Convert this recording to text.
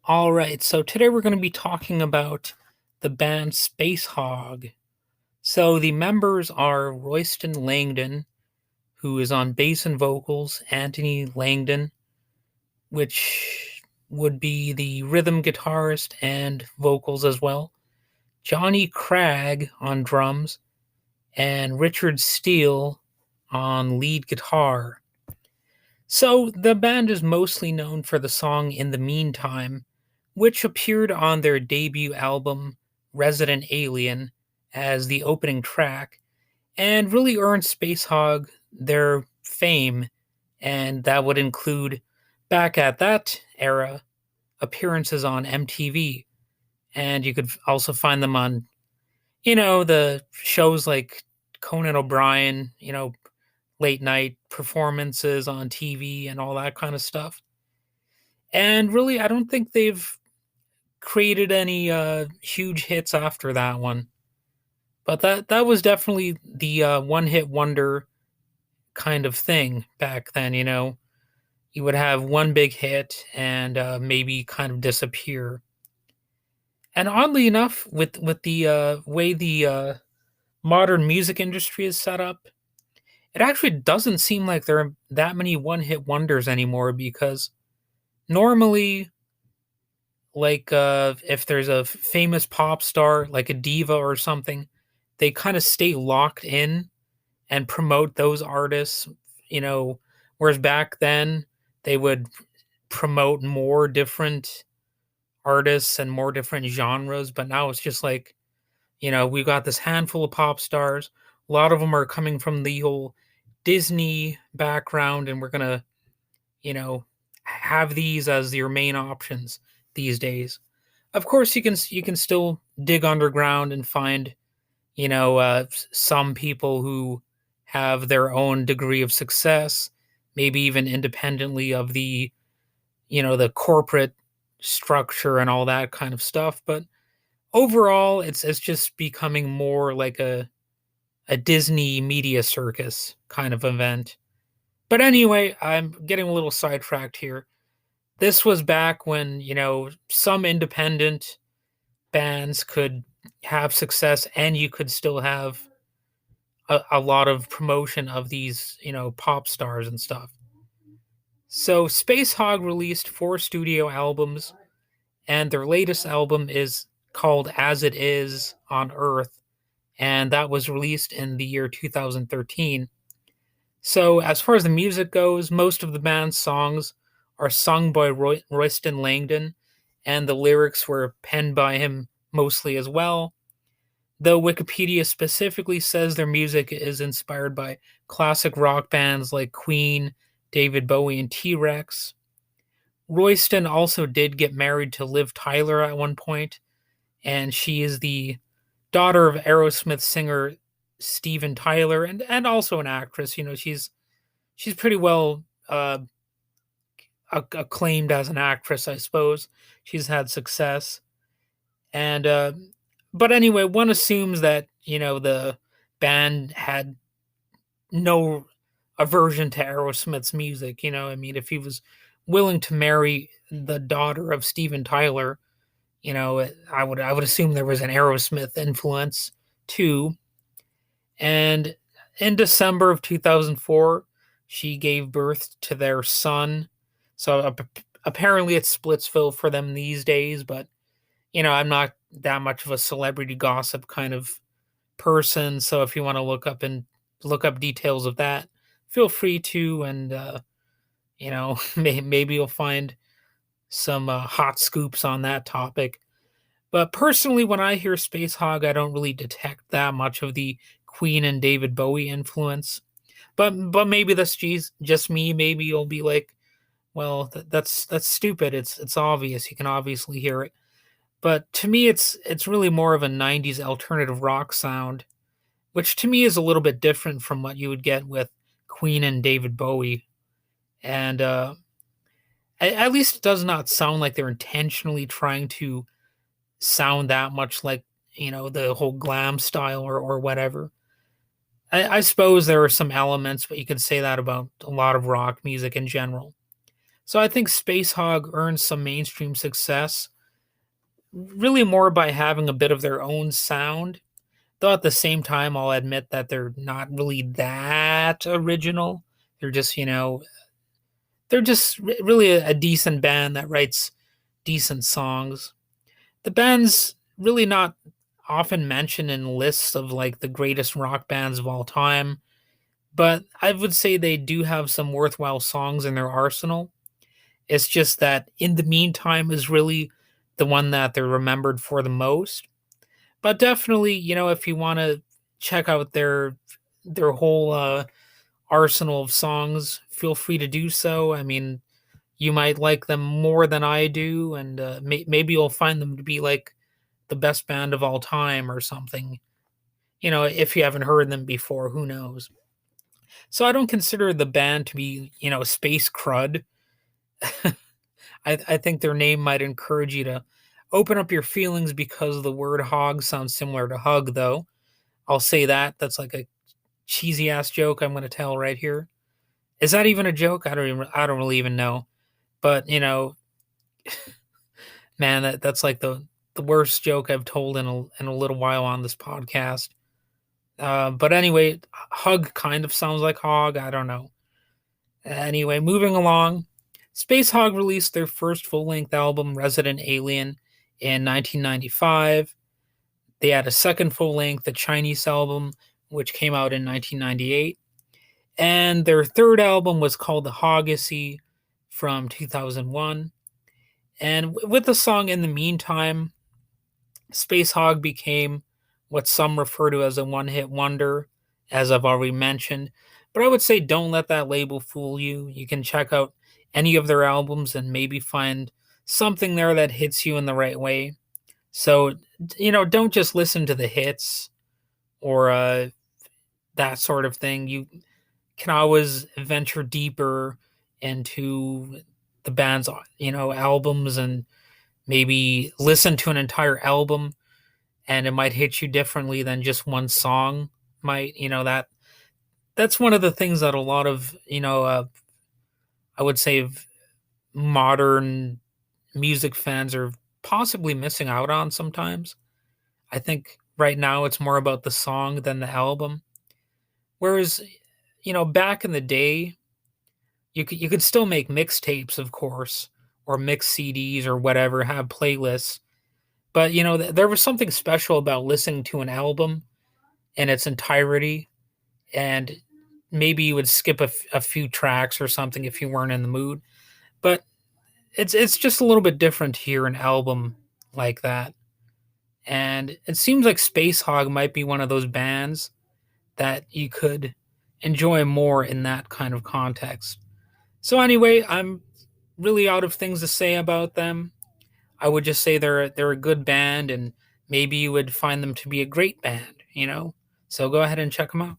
All right, so today we're going to be talking about the band Spacehog. So the members are Royston Langdon, who is on bass and vocals, Anthony Langdon, which would be the rhythm guitarist and vocals as well, Johnny Cragg on drums, and Richard Steele on lead guitar. So the band is mostly known for the song In the Meantime, which appeared on their debut album Resident Alien as the opening track and really earned Spacehog their fame, and that would include, back at that era, appearances on MTV. And you could also find them on, the shows like Conan O'Brien, late night performances on TV and all that kind of stuff. And really, I don't think they've created any huge hits after that one. But that was definitely the one hit wonder kind of thing back then. You would have one big hit and maybe kind of disappear. And oddly enough, with the way the modern music industry is set up, it actually doesn't seem like there are that many one hit wonders anymore because normally, like if there's a famous pop star like a diva or something, they kind of stay locked in and promote those artists, you know, whereas back then they would promote more different artists and more different genres, but now it's just like, we've got this handful of pop stars. A lot of them are coming from the whole Disney background, and we're gonna, you know, have these as your main options these days. Of course, you can still dig underground and find, some people who have their own degree of success, maybe even independently of the corporate structure and all that kind of stuff. But overall, it's just becoming more like a Disney media circus kind of event. But anyway, I'm getting a little sidetracked here. This was back when, some independent bands could have success and you could still have a lot of promotion of these, pop stars and stuff. So Space Hog released 4 studio albums, and their latest album is called As It Is on Earth, and that was released in the year 2013. So, as far as the music goes, most of the band's songs are sung by Royston Langdon, and the lyrics were penned by him mostly as well. Though Wikipedia specifically says their music is inspired by classic rock bands like Queen, David Bowie, and T Rex. Royston also did get married to Liv Tyler at one point, and she is the daughter of Aerosmith singer Steven Tyler, and also an actress. She's pretty well acclaimed as an actress, I suppose. She's had success, and but anyway, one assumes that the band had no aversion to Aerosmith's music. I mean, if he was willing to marry the daughter of Steven Tyler, I would assume there was an Aerosmith influence too. And in December of 2004, she gave birth to their son. So apparently it's Splitsville for them these days, but I'm not that much of a celebrity gossip kind of person. So if you want to look up details of that, feel free to, and maybe you'll find some hot scoops on that topic. But personally, when I hear Space Hog, I don't really detect that much of the Queen and David Bowie influence. But maybe that's just me. Maybe you'll be like, well, that's stupid. It's obvious. You can obviously hear it. But to me, it's really more of a '90s alternative rock sound, which to me is a little bit different from what you would get with Queen and David Bowie. And at least it does not sound like they're intentionally trying to sound that much like the whole glam style or whatever. I suppose there are some elements, but you could say that about a lot of rock music in general. So I think Spacehog earned some mainstream success really more by having a bit of their own sound. Though at the same time, I'll admit that they're not really that original. They're just, they're just really a decent band that writes decent songs. The band's really not often mentioned in lists of like the greatest rock bands of all time, but I would say they do have some worthwhile songs in their arsenal. It's just that In the Meantime is really the one that they're remembered for the most. But definitely, if you want to check out their whole arsenal of songs, feel free to do so. I mean, you might like them more than I do, and maybe you'll find them to be like the best band of all time or something. If you haven't heard them before, who knows? So I don't consider the band to be, space crud. I think their name might encourage you to open up your feelings because the word hog sounds similar to hug, though. I'll say that. That's like a cheesy ass joke I'm going to tell right here. Is that even a joke? I don't really even know. But, man, that's like the worst joke I've told in a little while on this podcast. But anyway, hug kind of sounds like hog. I don't know. Anyway, moving along. Space Hog released their first full length album, Resident Alien, in 1995. They had a second full length, The Chinese Album, which came out in 1998. And their third album was called The Hogacy from 2001. And with the song In the Meantime, Space Hog became what some refer to as a one hit wonder, as I've already mentioned. But I would say don't let that label fool you. You can check out any of their albums and maybe find something there that hits you in the right way. So, don't just listen to the hits or that sort of thing. You can always venture deeper into the band's, albums and maybe listen to an entire album and it might hit you differently than just one song might, that's one of the things that a lot of, I would say modern music fans are possibly missing out on sometimes. I think right now it's more about the song than the album. Whereas, back in the day, you could still make mixtapes, of course, or mix CDs or whatever, have playlists. But there was something special about listening to an album in its entirety, and maybe you would skip a few tracks or something if you weren't in the mood. But it's just a little bit different to hear an album like that. And it seems like Space Hog might be one of those bands that you could enjoy more in that kind of context. So anyway, I'm really out of things to say about them. I would just say they're a good band and maybe you would find them to be a great band. So go ahead and check them out.